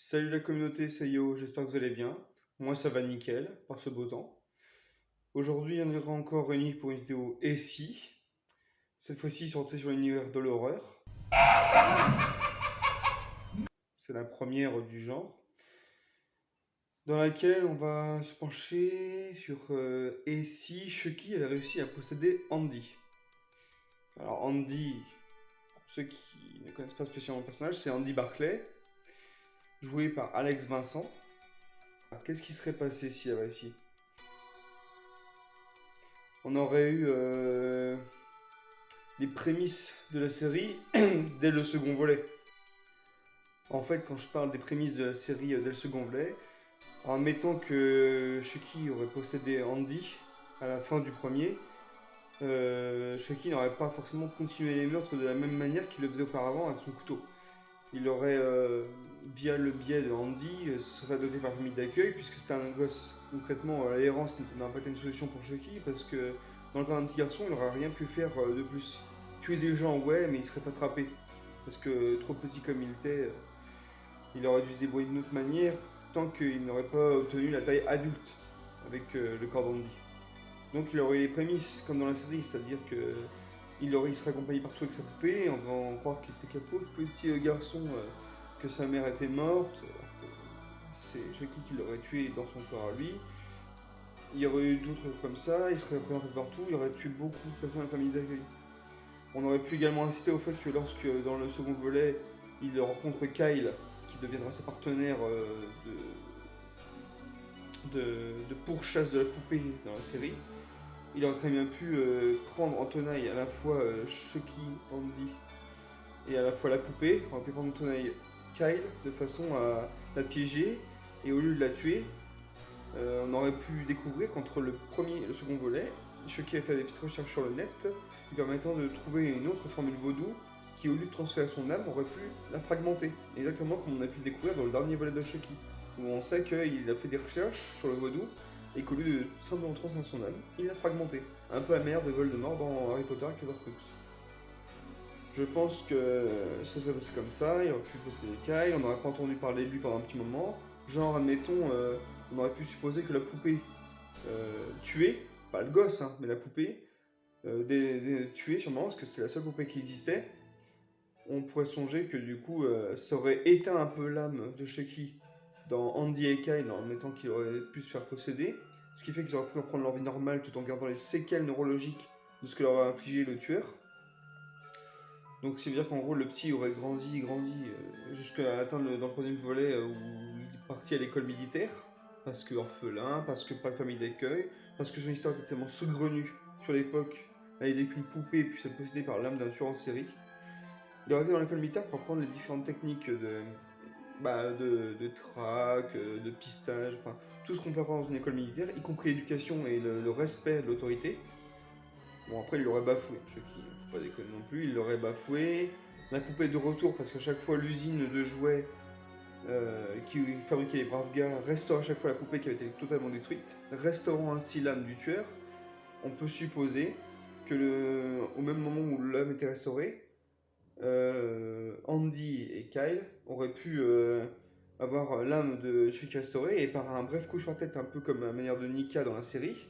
Salut la communauté, c'est Yo, j'espère que vous allez bien. Moi ça va nickel, par ce beau temps. Aujourd'hui on est encore réunis pour une vidéo Et si, cette fois-ci sortie sur l'univers de l'horreur. C'est la première du genre, dans laquelle on va se pencher sur Et si Chucky avait réussi à posséder Andy. Alors Andy, pour ceux qui ne connaissent pas spécialement le personnage, c'est Andy Barclay, joué par Alex Vincent. Alors, qu'est-ce qui serait passé s'il avait réussi? On aurait eu les prémices de la série dès le second volet. En fait, quand je parle des prémices de la série dès le second volet, en admettant que Chucky aurait possédé Andy à la fin du premier, Chucky n'aurait pas forcément continué les meurtres de la même manière qu'il le faisait auparavant avec son couteau. Il aurait, via le biais de Andy, se serait doté par famille d'accueil, puisque c'était un gosse. Concrètement, l'errance n'a pas été une solution pour Chucky, parce que dans le cas d'un petit garçon, il n'aurait rien pu faire de plus. Tuer des gens, ouais, mais il serait pas attrapé. Parce que trop petit comme il était, il aurait dû se débrouiller d'une autre manière, tant qu'il n'aurait pas obtenu la taille adulte avec le corps d'Andy. Donc il aurait eu les prémices, comme dans la série, c'est-à-dire que il serait accompagné partout avec sa poupée, en faisant croire qu'il était qu'un pauvre petit garçon, que sa mère était morte. C'est Chucky qui l'aurait tué dans son corps à lui. Il y aurait eu d'autres choses comme ça, il serait représenté partout, il aurait tué beaucoup de personnes de la famille d'accueil. On aurait pu également insister au fait que lorsque, dans le second volet, il rencontre Kyle, qui deviendra sa partenaire de pourchasse de la poupée dans la série, il aurait très bien pu prendre en tenaille à la fois Chucky, Andy et à la fois la poupée. On aurait pu prendre en tenaille Kyle de façon à la piéger, et au lieu de la tuer, on aurait pu découvrir qu'entre le premier et le second volet, Chucky a fait des petites recherches sur le net lui permettant de trouver une autre formule vaudou qui, au lieu de transférer son âme, aurait pu la fragmenter. Exactement comme on a pu le découvrir dans le dernier volet de Chucky, où on sait qu'il a fait des recherches sur le vaudou et qu'au lieu de simplement transférer son âme, il l'a fragmenté. Un peu amer de Voldemort dans Harry Potter et Horcrux. Je pense que ça serait passé comme ça, il aurait pu posséder Kyle, on n'aurait pas entendu parler de lui pendant un petit moment. Genre, admettons, on aurait pu supposer que la poupée tuée, pas le gosse, hein, mais la poupée, tuée sûrement, parce que c'était la seule poupée qui existait. On pourrait songer que du coup, ça aurait éteint un peu l'âme de Chucky dans Andy et Kyle en admettant qu'il aurait pu se faire posséder. Ce qui fait qu'ils auraient pu reprendre leur vie normale tout en gardant les séquelles neurologiques de ce que leur a infligé le tueur. Donc ça veut dire qu'en gros le petit aurait grandi, jusqu'à atteindre dans le troisième volet où il est parti à l'école militaire, parce que orphelin, parce que pas de famille d'accueil, parce que son histoire était tellement saugrenue sur l'époque, à l'idée qu'une poupée puisse être possédée par l'âme d'un tueur en série. Il aurait été dans l'école militaire pour apprendre les différentes techniques de traque, de pistage, enfin tout ce qu'on peut apprendre dans une école militaire, y compris l'éducation et le respect de l'autorité. Bon, après, il l'aurait bafoué, Chucky, faut pas déconner non plus, il l'aurait bafoué. La poupée de retour, parce qu'à chaque fois, l'usine de jouets qui fabriquait les braves gars restaure à chaque fois la poupée qui avait été totalement détruite, restaurant ainsi l'âme du tueur. On peut supposer que au même moment où l'âme était restaurée, Andy et Kyle auraient pu avoir l'âme de Chucky restaurée, et par un bref coup sur la tête, un peu comme la manière de Nika dans la série,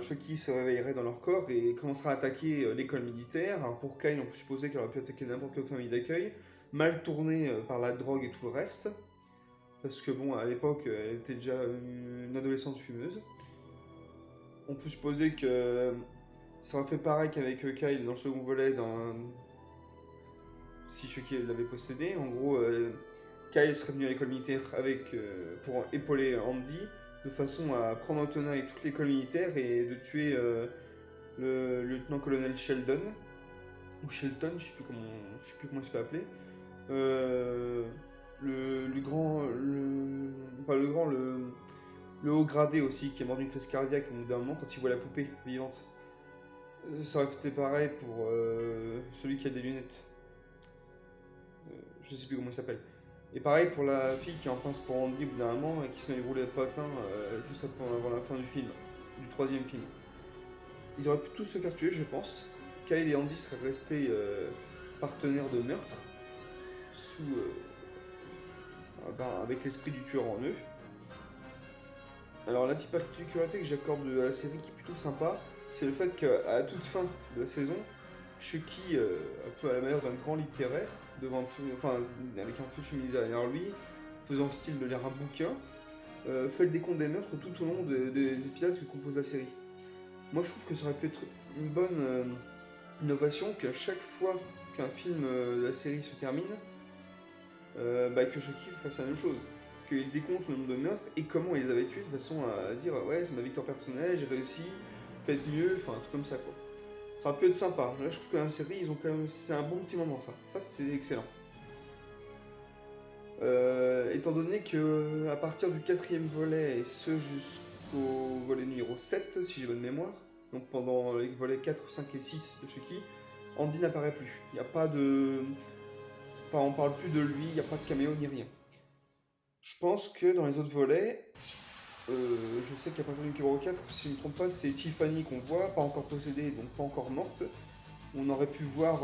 Chucky se réveillerait dans leur corps et commencera à attaquer l'école militaire. Alors pour Kyle, on peut supposer qu'elle aurait pu attaquer n'importe quelle famille d'accueil, mal tournée par la drogue et tout le reste, parce que bon, à l'époque, elle était déjà une adolescente fumeuse. On peut supposer que ça aurait fait pareil qu'avec Kyle dans le second volet, si Chucky l'avait possédé. En gros, Kyle serait venu à l'école militaire pour épauler Andy, de façon à prendre en tenaille toute l'école militaire et de tuer le lieutenant-colonel Sheldon, ou Shelton, je sais plus comment il se fait appeler. Le grand, pas le grand, le haut gradé aussi, qui est mort d'une crise cardiaque au bout d'un moment quand il voit la poupée vivante. Ça aurait été pareil pour celui qui a des lunettes. Je sais plus comment il s'appelle. Et pareil pour la fille qui en pince pour Andy au bout d'un moment et qui se met à rouler de patin juste avant la fin du film, du troisième film. Ils auraient pu tous se faire tuer, je pense. Kyle et Andy seraient restés partenaires de meurtre. avec l'esprit du tueur en eux. Alors la petite particularité que j'accorde à la série qui est plutôt sympa, c'est le fait qu'à la toute fin de la saison, Chucky, un peu à la manière d'un grand littéraire, avec un feu de cheminée derrière lui, faisant style de lire un bouquin, fait le décompte des meurtres tout au long des épisodes que compose la série. Moi je trouve que ça aurait pu être une bonne innovation qu'à chaque fois qu'un film de la série se termine, que Chucky fasse la même chose. Qu'il décompte le nombre de meurtres et comment il les avait tués de façon à dire ouais c'est ma victoire personnelle, j'ai réussi, faites mieux, enfin un truc comme ça quoi. Ça aurait pu être sympa. Là je trouve que dans la série ils ont quand même. C'est un bon petit moment ça. Ça c'est excellent. Étant donné que à partir du 4ème volet et ce jusqu'au volet numéro 7 si j'ai bonne mémoire, donc pendant les volets 4, 5 et 6 de Chucky, Andy n'apparaît plus. Il n'y a pas de. Enfin on parle plus de lui, il n'y a pas de caméo ni rien. Je pense que dans les autres volets, je sais qu'à partir du numéro 4, si je ne me trompe pas, c'est Tiffany qu'on voit, pas encore possédée, donc pas encore morte. On aurait pu voir,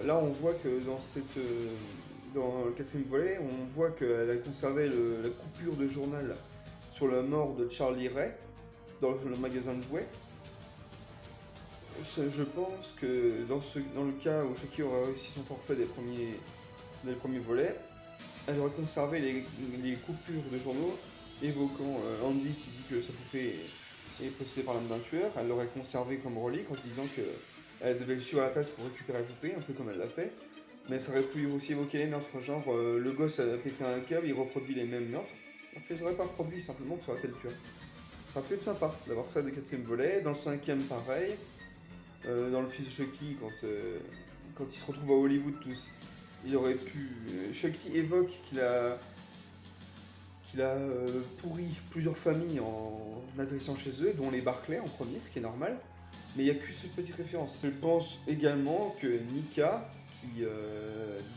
là on voit que dans le 4ème volet, on voit qu'elle a conservé la coupure de journal sur la mort de Charlie Ray dans le magasin de jouets. Je pense que dans le cas où Chucky aurait réussi son forfait des premiers volets, elle aurait conservé les coupures de journaux évoquant Andy qui dit que sa poupée est possédée par l'âme d'un tueur. Elle l'aurait conservé comme relique en se disant qu'elle devait le suivre à la tâche pour récupérer la poupée, un peu comme elle l'a fait. Mais ça aurait pu aussi évoquer les meurtres, genre le gosse a pété un câble, il reproduit les mêmes meurtres. Alors qu'ils n'auraient pas reproduit simplement pour ça aurait été le tueur. Ça aurait pu être sympa d'avoir ça des 4ème volet. Dans le 5ème, pareil. Dans le fils de Chucky, quand ils se retrouvent à Hollywood tous. Il aurait pu. Chucky évoque qu'il a pourri plusieurs familles en atterrissant chez eux, dont les Barclay en premier, ce qui est normal. Mais il n'y a que cette petite référence. Je pense également que Nika,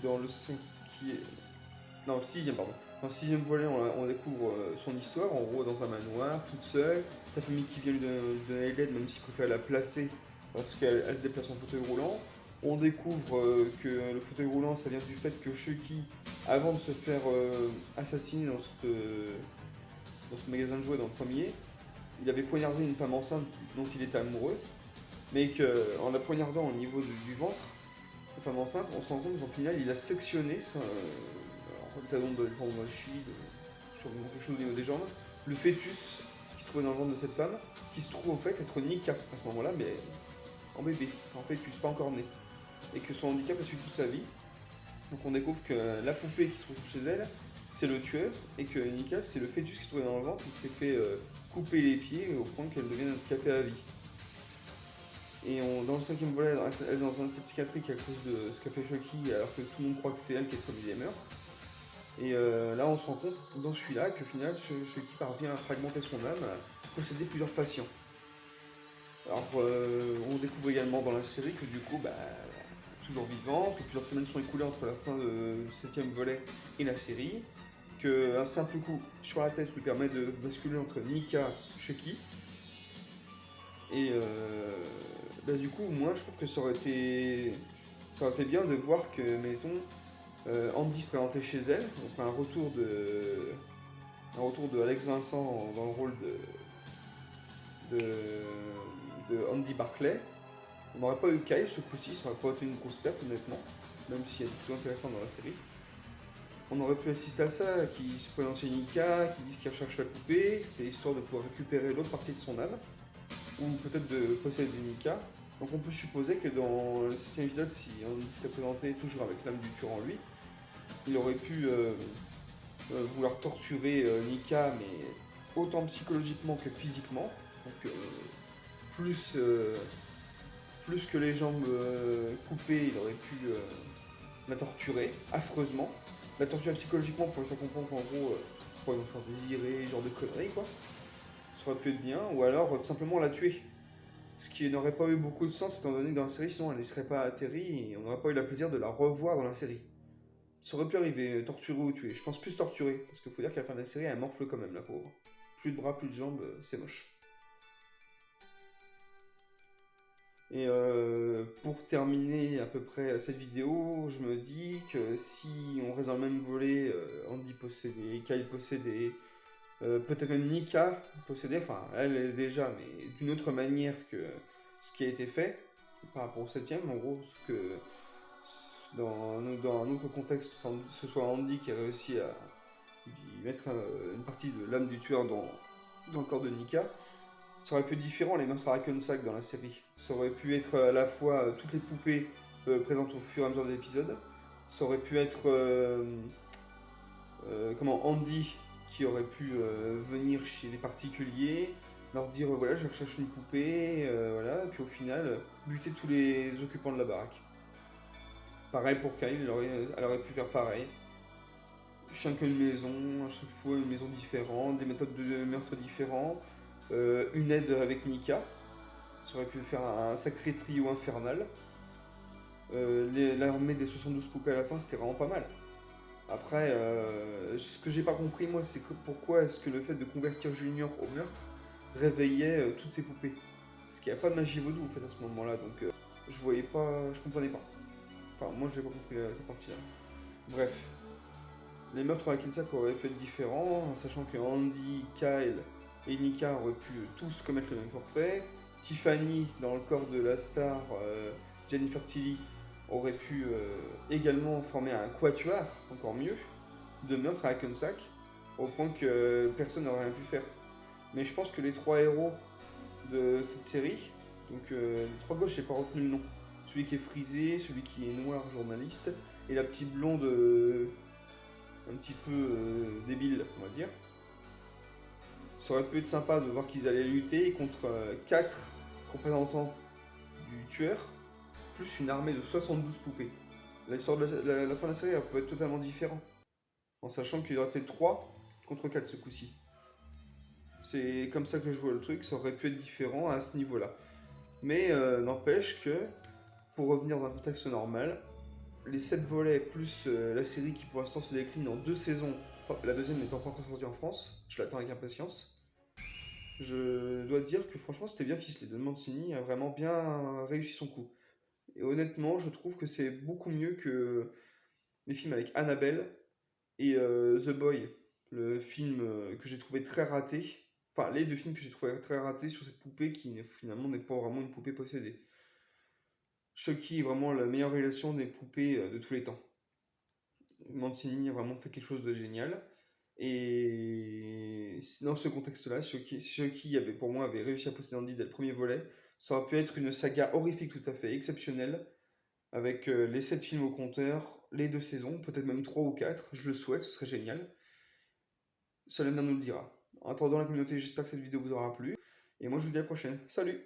dans le 6ème, pardon. Dans le 6ème volet, on découvre son histoire, en gros dans un manoir, toute seule. Sa famille qui vient lui donner l'aide, même s'il préfère la placer parce qu'elle se déplace en fauteuil roulant. On découvre que le fauteuil roulant, ça vient du fait que Chucky, avant de se faire assassiner dans ce magasin de jouets dans le premier, il avait poignardé une femme enceinte dont il était amoureux, mais qu'en la poignardant au niveau du ventre, la femme enceinte, on se rend compte qu'en final, il a sectionné, en talon de chie, sur quelque chose au niveau des jambes, le fœtus qui se trouvait dans le ventre de cette femme, qui se trouve au fait être Nika à ce moment-là, mais en bébé, en fœtus, pas encore né. Et que son handicap a suivi toute sa vie. Donc on découvre que la poupée qui se trouve chez elle, c'est le tueur, et que Nika, c'est le fœtus qui se trouvait dans le ventre et qui s'est fait couper les pieds au point qu'elle devienne handicapée à vie. Et dans le 5ème volet, elle est dans un état psychiatrique à cause de ce qu'a fait Chucky, alors que tout le monde croit que c'est elle qui a commis les meurtres. Et là, on se rend compte dans celui-là qu'au final, Chucky parvient à fragmenter son âme, à posséder plusieurs patients. Alors, on découvre également dans la série que du coup, toujours vivant, que plusieurs semaines sont écoulées entre la fin du 7ème volet et la série, qu'un simple coup sur la tête lui permet de basculer entre Nika et Chucky. Et du coup, moi je trouve que ça aurait été bien de voir que, mettons, Andy se présentait chez elle, donc un retour de Alex Vincent dans le rôle de Andy Barclay. On n'aurait pas eu Kyle ce coup-ci, ça aurait pas été une grosse perte honnêtement, même si elle est plutôt intéressante dans la série. On aurait pu assister à ça, qui se présente chez Nika, qui disent qu'il recherche la poupée, c'était histoire de pouvoir récupérer l'autre partie de son âme, ou peut-être de posséder Nika. Donc on peut supposer que dans le 7ème épisode, si Andy serait présenté toujours avec l'âme du tueur en lui, il aurait pu vouloir torturer Nika, mais autant psychologiquement que physiquement. Donc plus que les jambes coupées, il aurait pu la torturer affreusement. La torturer psychologiquement pour lui faire comprendre qu'en gros, pour lui faire désirer, genre de conneries quoi. Ça aurait pu être bien, ou alors tout simplement la tuer. Ce qui n'aurait pas eu beaucoup de sens étant donné que dans la série, sinon elle ne serait pas atterrie et on n'aurait pas eu le plaisir de la revoir dans la série. Ça aurait pu arriver, torturer ou tuer. Je pense plus torturer, parce qu'il faut dire qu'à la fin de la série, elle morfle quand même, la pauvre. Plus de bras, plus de jambes, c'est moche. Et pour terminer à peu près cette vidéo, je me dis que si on reste dans le même volet, Andy possédé, Kyle possédé, peut-être même Nika possédée, enfin elle est déjà, mais d'une autre manière que ce qui a été fait par rapport au 7ème, en gros, parce que dans un autre contexte, ce soit Andy qui a réussi à lui mettre une partie de l'âme du tueur dans le corps de Nika, ça aurait pu être différent les meurtres à Hackensack dans la série. Ça aurait pu être à la fois toutes les poupées présentes au fur et à mesure des épisodes, ça aurait pu être comment Andy qui aurait pu venir chez les particuliers, leur dire voilà je recherche une poupée, voilà, et puis au final buter tous les occupants de la baraque. Pareil pour Kyle, elle aurait pu faire pareil. Chacune une maison, à chaque fois une maison différente, des méthodes de meurtre différentes, une aide avec Nika, ça aurait pu faire un sacré trio infernal. L'armée des 72 poupées à la fin, c'était vraiment pas mal. Après, ce que j'ai pas compris, moi, c'est que pourquoi est-ce que le fait de convertir Junior au meurtre réveillait toutes ces poupées. Parce qu'il n'y a pas de magie vaudou, en fait, à ce moment-là, donc je voyais pas, je comprenais pas. Enfin, moi, j'ai pas compris cette partie-là. Bref, les meurtres à Kinsak auraient pu être différents, en sachant que Andy, Kyle et Nika auraient pu tous commettre le même forfait. Tiffany, dans le corps de la star Jennifer Tilly, aurait pu également former un quatuor, encore mieux, de meurtres à Hackensack, au point que personne n'aurait rien pu faire. Mais je pense que les trois héros de cette série, donc les trois gauches, j'ai pas retenu le nom. Celui qui est frisé, celui qui est noir, journaliste, et la petite blonde un petit peu débile, on va dire. Ça aurait pu être sympa de voir qu'ils allaient lutter contre 4 représentants du tueur, plus une armée de 72 poupées. L'histoire de la fin de la série elle peut être totalement différente, en sachant qu'il y aurait fait 3 contre 4 ce coup-ci. C'est comme ça que je vois le truc, ça aurait pu être différent à ce niveau-là. Mais n'empêche que, pour revenir dans un contexte normal, les 7 volets plus la série qui pour l'instant se décline en 2 saisons, la deuxième n'étant pas encore sortie en France, je l'attends avec impatience. Je dois dire que franchement c'était bien ficelé, Don Mancini a vraiment bien réussi son coup. Et honnêtement, je trouve que c'est beaucoup mieux que les films avec Annabelle et The Boy, le film que j'ai trouvé très raté. Enfin, les deux films que j'ai trouvé très ratés sur cette poupée qui finalement n'est pas vraiment une poupée possédée. Chucky est vraiment la meilleure réalisation des poupées de tous les temps. Mancini a vraiment fait quelque chose de génial. Et dans ce contexte-là, Chucky avait, pour moi, avait réussi à posséder Andy dès le premier volet. Ça aurait pu être une saga horrifique tout à fait exceptionnelle, avec les 7 films au compteur, les 2 saisons, peut-être même 3 ou 4, je le souhaite, ce serait génial. Seul l'avenir nous le dira. En attendant la communauté, j'espère que cette vidéo vous aura plu. Et moi je vous dis à la prochaine. Salut!